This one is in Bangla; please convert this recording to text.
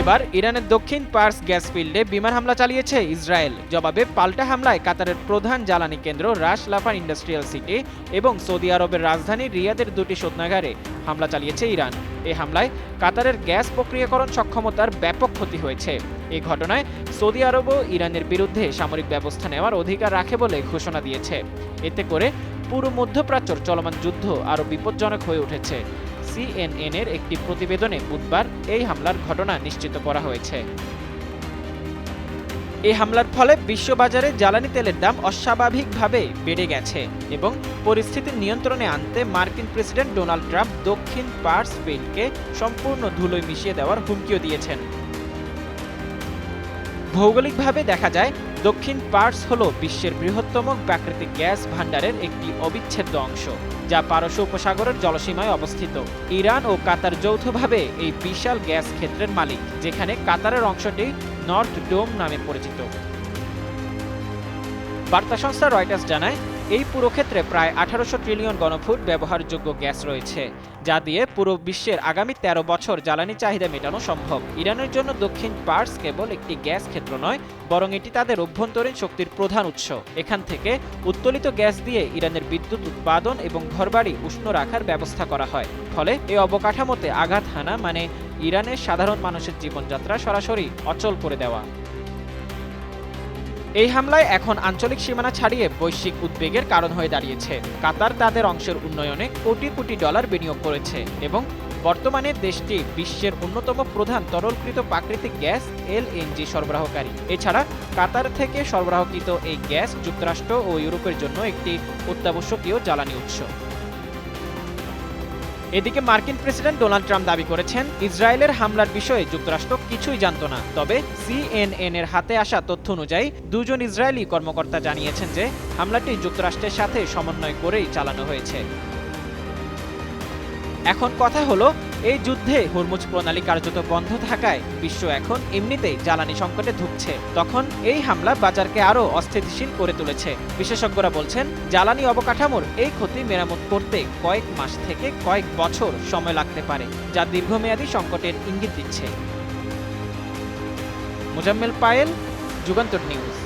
বুধবার ইরানের দক্ষিণ পার্স গ্যাস ফিল্ডে বিমান হামলা চালিয়েছে ইসরায়েল। জবাবে পাল্টা হামলায় কাতারের প্রধান জ্বালানি কেন্দ্র রাস লাফান ইন্ডাস্ট্রিয়াল সিটি এবং সৌদি আরবের রাজধানী রিয়াদের দুটি শোধনাগারে হামলা চালিয়েছে ইরান। এই হামলায় কাতারের গ্যাস প্রক্রিয়াকরণ সক্ষমতার ব্যাপক ক্ষতি হয়েছে। এই ঘটনায় সৌদি আরবও ইরানের বিরুদ্ধে সামরিক ব্যবস্থা নেওয়ার অধিকার রাখে বলে ঘোষণা দিয়েছে। এতে করে পুরো মধ্যপ্রাচ্যের চলমান যুদ্ধ আরও বিপজ্জনক হয়ে উঠেছে। সিএনএন-এর একটি প্রতিবেদনে বুধবার এই হামলার ঘটনা নিশ্চিত করা হয়েছে। এই হামলার ফলে বিশ্ববাজারে জ্বালানি তেলের দাম অস্বাভাবিকভাবে বেড়ে গেছে এবং পরিস্থিতি নিয়ন্ত্রণে আনতে মার্কিন প্রেসিডেন্ট ডোনাল্ড ট্রাম্প দক্ষিণ পার্স ফিল্ডকে সম্পূর্ণ ধুলোয় মিশিয়ে দেওয়ার হুমকিও দিয়েছেন। ভৌগোলিকভাবে দেখা যায় দক্ষিণ পার্স হল বিশ্বের বৃহত্তম প্রাকৃতিক গ্যাস ভাণ্ডারের একটি অবিচ্ছেদ্য অংশ, যা পারস্য উপসাগরের জলসীমায় অবস্থিত। ইরান ও কাতার যৌথভাবে এই বিশাল গ্যাস ক্ষেত্রের মালিক, যেখানে কাতারের অংশটি নর্থ ডোম নামে পরিচিত। বার্তা সংস্থা রয়টার্স জানায়, এই পুরো ক্ষেত্রে প্রায় 1800 ট্রিলিয়ন ঘনফুট ব্যবহারযোগ্য গ্যাস রয়েছে, যা দিয়ে পুরো বিশ্বের আগামী 13 বছর জ্বালানি চাহিদা মেটানো সম্ভব। ইরানের জন্য দক্ষিণ পার্স কেবল একটি গ্যাস ক্ষেত্র নয়, বরং এটি তাদের অভ্যন্তরীণ শক্তির প্রধান উৎস। এখান থেকে উত্তোলিত গ্যাস দিয়ে ইরানের বিদ্যুৎ উৎপাদন এবং ঘরবাড়ি উষ্ণ রাখার ব্যবস্থা করা হয়। ফলে এই অবকাঠামোতে আঘাত হানা মানে ইরানের সাধারণ মানুষের জীবনযাত্রা সরাসরি অচল করে দেওয়া। এই হামলায় এখন আঞ্চলিক সীমানা ছাড়িয়ে বৈশ্বিক উদ্বেগের কারণ হয়ে দাঁড়িয়েছে। কাতার তাদের অংশের উন্নয়নে কোটি কোটি ডলার বিনিয়োগ করেছে এবং বর্তমানে দেশটি বিশ্বের অন্যতম প্রধান তরলকৃত প্রাকৃতিক গ্যাস এলএনজি সরবরাহকারী। এছাড়া কাতার থেকে সরবরাহকৃত এই গ্যাস যুক্তরাষ্ট্র ও ইউরোপের জন্য একটি অত্যাবশ্যকীয় জ্বালানি উৎস। এদিকে মার্কিন প্রেসিডেন্ট ডোনাল্ড ট্রাম্প দাবি করেছেন, ইসরায়েলের হামলার বিষয়ে যুক্তরাষ্ট্র কিছুই জানত না। তবে সিএনএন-এর হাতে আসা তথ্য অনুযায়ী দুজন ইসরায়েলি কর্মকর্তা জানিয়েছেন যে হামলাটি যুক্তরাষ্ট্রের সাথে সমন্বয় করেই চালানো হয়েছে। এখন কথা হলো, এই যুদ্ধে হরমুজ প্রণালী কার্যত বন্ধ থাকায় বিশ্ব এখন এমনিতেই জ্বালানি সংকটে ধুঁকছে। তখন এই হামলা বাজারকে আরও অস্থিতিশীল করে তুলেছে। বিশেষজ্ঞরা বলছেন, জ্বালানি অবকাঠামোর এই ক্ষতি মেরামত করতে কয়েক মাস থেকে কয়েক বছর সময় লাগতে পারে, যা দীর্ঘমেয়াদী সংকটের ইঙ্গিত দিচ্ছে। মুজাম্মেল পায়েল, যুগান্তর নিউজ।